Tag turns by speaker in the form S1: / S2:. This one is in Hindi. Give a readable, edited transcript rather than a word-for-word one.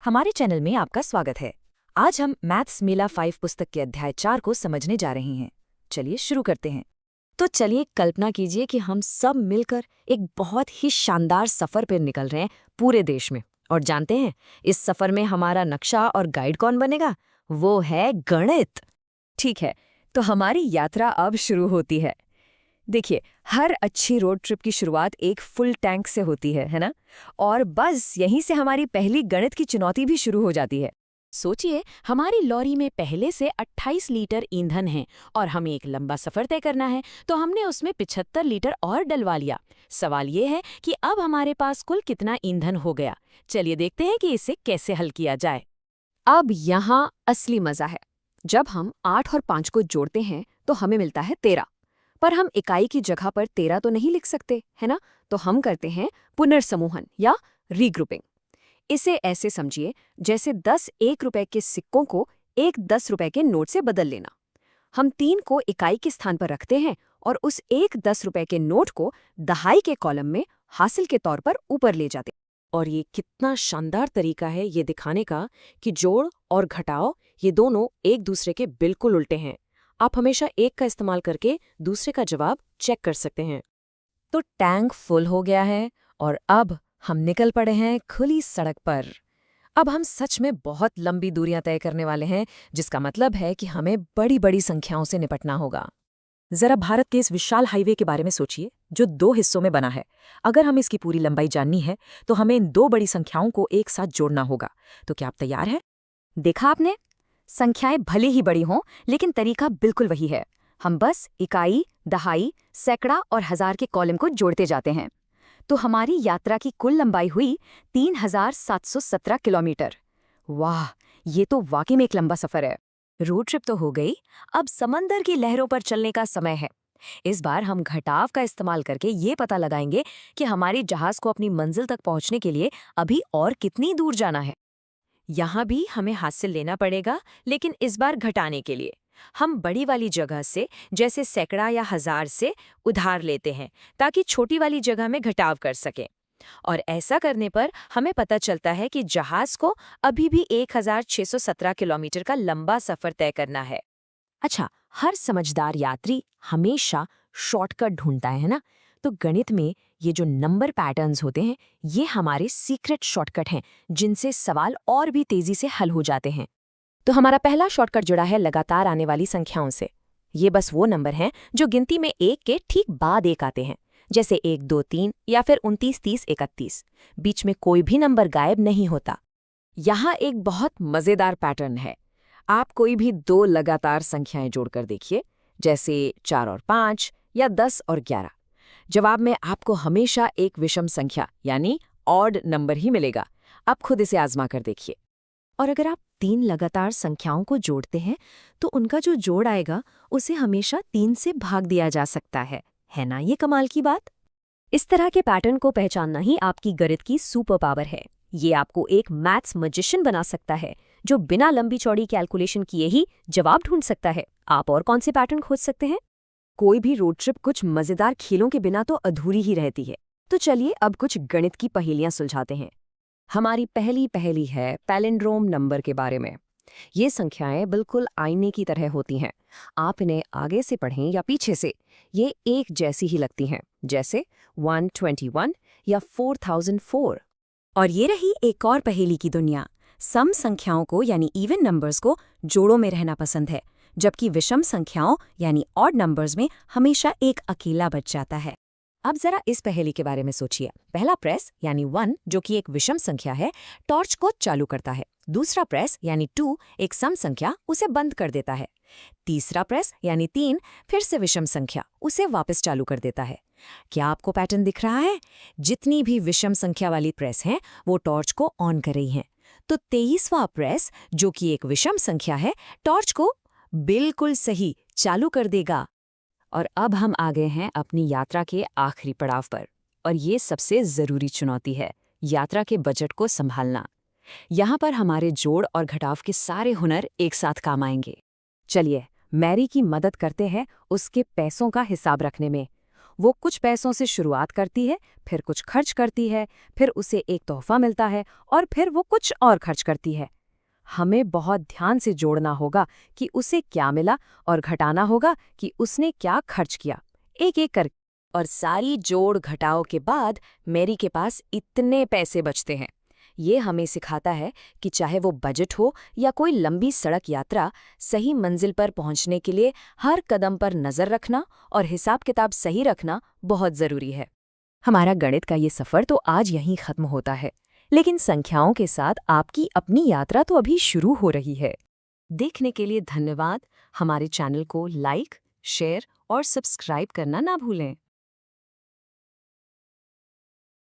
S1: हमारे चैनल में आपका स्वागत है। आज हम मैथ्स मेला 5 पुस्तक के अध्याय 4 को समझने जा रहे हैं। चलिए शुरू करते हैं।
S2: तो चलिए कल्पना कीजिए कि हम सब मिलकर एक बहुत ही शानदार सफर पर निकल रहे हैं पूरे देश में। और जानते हैं इस सफर में हमारा नक्शा और गाइड कौन बनेगा? वो है गणित।
S1: ठीक है, तो हमारी यात्रा अब शुरू होती है। देखिए, हर अच्छी रोड ट्रिप की शुरुआत एक फुल टैंक से होती है ना? और बस यहीं से हमारी पहली गणित की चुनौती भी शुरू हो जाती है।
S3: सोचिए, हमारी लॉरी में पहले से 28 लीटर ईंधन है और हमें एक लंबा सफर तय करना है, तो हमने उसमें 75 लीटर और डलवा लिया। सवाल ये है कि अब हमारे पास कुल कितना ईंधन हो गया। चलिए देखते हैं कि इसे कैसे हल किया जाए।
S2: अब यहाँ असली मजा है। जब हम 8 और 5 को जोड़ते हैं तो हमें मिलता है 13। पर हम इकाई की जगह पर 13 तो नहीं लिख सकते, है ना? तो हम करते हैं पुनर्समूहन या रीग्रुपिंग। इसे ऐसे समझिए जैसे 10 1 रुपए के सिक्कों को एक 10 रुपए के नोट से बदल लेना। हम 3 को इकाई के स्थान पर रखते हैं और उस एक 10 रुपए के नोट को दहाई के कॉलम में हासिल के तौर पर ऊपर ले जाते हैं।
S3: और ये कितना शानदार तरीका है ये दिखाने का कि जोड़ और घटाव ये दोनों एक दूसरे के बिल्कुल उल्टे हैं। आप हमेशा एक का इस्तेमाल करके दूसरे का जवाब चेक कर सकते हैं।
S1: तो टैंक फुल हो गया है और अब हम निकल पड़े हैं खुली सड़क पर। अब हम सच में बहुत लंबी दूरियां तय करने वाले हैं, जिसका मतलब है कि हमें बड़ी बड़ी संख्याओं से निपटना होगा।
S4: जरा भारत के इस विशाल हाईवे के बारे में सोचिए, जो 2 हिस्सों में बना है। अगर हमें इसकी पूरी लंबाई जाननी है तो हमें इन 2 बड़ी संख्याओं को एक साथ जोड़ना होगा। तो क्या आप तैयार हैं?
S2: देखा आपने? संख्याएं भले ही बड़ी हों, लेकिन तरीका बिल्कुल वही है। हम बस इकाई, दहाई, सैकड़ा और हजार के कॉलम को जोड़ते जाते हैं। तो हमारी यात्रा की कुल लंबाई हुई 3717 किलोमीटर। वाह, ये तो वाकई में एक लंबा सफर है। रोड ट्रिप तो हो गई, अब समंदर की लहरों पर चलने का समय है। इस बार हम घटाव का इस्तेमाल करके ये पता लगाएंगे कि हमारे जहाज को अपनी मंजिल तक पहुंचने के लिए अभी और कितनी दूर जाना है।
S3: यहाँ भी हमें हासिल लेना पड़ेगा, लेकिन इस बार घटाने के लिए हम बड़ी वाली जगह से, जैसे सैकड़ा या हजार से उधार लेते हैं, ताकि छोटी वाली जगह में घटाव कर सकें। और ऐसा करने पर हमें पता चलता है कि जहाज को अभी भी 1617 किलोमीटर का लंबा सफर तय करना है।
S2: अच्छा, हर समझदार यात्री हमेशा शॉर्टकट ढूंढता है ना? तो गणित में ये जो नंबर पैटर्न्स होते हैं, ये हमारे सीक्रेट शॉर्टकट हैं, जिनसे सवाल और भी तेजी से हल हो जाते हैं। तो हमारा पहला शॉर्टकट जुड़ा है लगातार आने वाली संख्याओं से। ये बस वो नंबर हैं जो गिनती में 1 के ठीक बाद 1 आते हैं, जैसे 1 2 3 या फिर 29 30 31। बीच में कोई भी नंबर गायब नहीं होता।
S1: यहाँ एक बहुत मजेदार पैटर्न है। आप कोई भी 2 लगातार संख्याएं जोड़कर देखिए, जैसे 4 और 5 या 10 और 11। जवाब में आपको हमेशा एक विषम संख्या यानी ऑड नंबर ही मिलेगा। आप खुद इसे आजमा कर देखिए।
S2: और अगर आप 3 लगातार संख्याओं को जोड़ते हैं तो उनका जो जोड़ आएगा उसे हमेशा 3 से भाग दिया जा सकता है ना? ये कमाल की बात। इस तरह के पैटर्न को पहचानना ही आपकी गणित की सुपर पावर है। ये आपको एक मैथ्स मैजिशियन बना सकता है, जो बिना लंबी चौड़ी कैलकुलेशन किए ही जवाब ढूंढ सकता है। आप और कौन से पैटर्न खोज सकते हैं?
S4: कोई भी रोड ट्रिप कुछ मजेदार खेलों के बिना तो अधूरी ही रहती है। तो चलिए अब कुछ गणित की पहेलियां सुलझाते हैं। हमारी पहली पहेली है पैलिंड्रोम नंबर के बारे में। ये संख्याएं बिल्कुल आईने की तरह होती हैं। आप इन्हें आगे से पढ़ें या पीछे से, ये एक जैसी ही लगती हैं, जैसे 121 या 4004।
S1: और ये रही एक और पहेली की दुनिया। सम संख्याओं को यानी इवन नंबर्स को जोड़ों में रहना पसंद है, जबकि विषम संख्याओं यानी ऑड नंबर्स में हमेशा एक अकेला बच जाता है। अब जरा इस पहेली के बारे में सोचिए। पहला प्रेस यानी 1, जो कि एक विषम संख्या है, टॉर्च को चालू करता है। दूसरा प्रेस यानी 2, एक सम संख्या, उसे बंद कर देता है। तीसरा प्रेस यानी 3, फिर से विषम संख्या, उसे वापस चालू कर देता है। क्या आपको पैटर्न दिख रहा है? जितनी भी विषम संख्या वाली प्रेस हैं, वो टॉर्च को ऑन कर रही हैं। तो 23वां प्रेस, जो कि एक विषम संख्या है, टॉर्च को बिल्कुल सही चालू कर देगा। और अब हम आ गए हैं अपनी यात्रा के आखिरी पड़ाव पर, और ये सबसे जरूरी चुनौती है, यात्रा के बजट को संभालना। यहाँ पर हमारे जोड़ और घटाव के सारे हुनर एक साथ काम आएंगे। चलिए मैरी की मदद करते हैं उसके पैसों का हिसाब रखने में।
S2: वो कुछ पैसों से शुरुआत करती है, फिर कुछ खर्च करती है, फिर उसे एक तोहफा मिलता है और फिर वो कुछ और खर्च करती है। हमें बहुत ध्यान से जोड़ना होगा कि उसे क्या मिला और घटाना होगा कि उसने क्या खर्च किया, एक एक कर।
S1: और सारी जोड़ घटाव के बाद मैरी के पास इतने पैसे बचते हैं। ये हमें सिखाता है कि चाहे वो बजट हो या कोई लंबी सड़क यात्रा, सही मंजिल पर पहुंचने के लिए हर कदम पर नज़र रखना और हिसाब किताब सही रखना बहुत ज़रूरी है।
S2: हमारा गणित का ये सफ़र तो आज यहीं ख़त्म होता है, लेकिन संख्याओं के साथ आपकी अपनी यात्रा तो अभी शुरू हो रही है। देखने के लिए धन्यवाद। हमारे चैनल को लाइक, शेयर और सब्सक्राइब करना ना भूलें।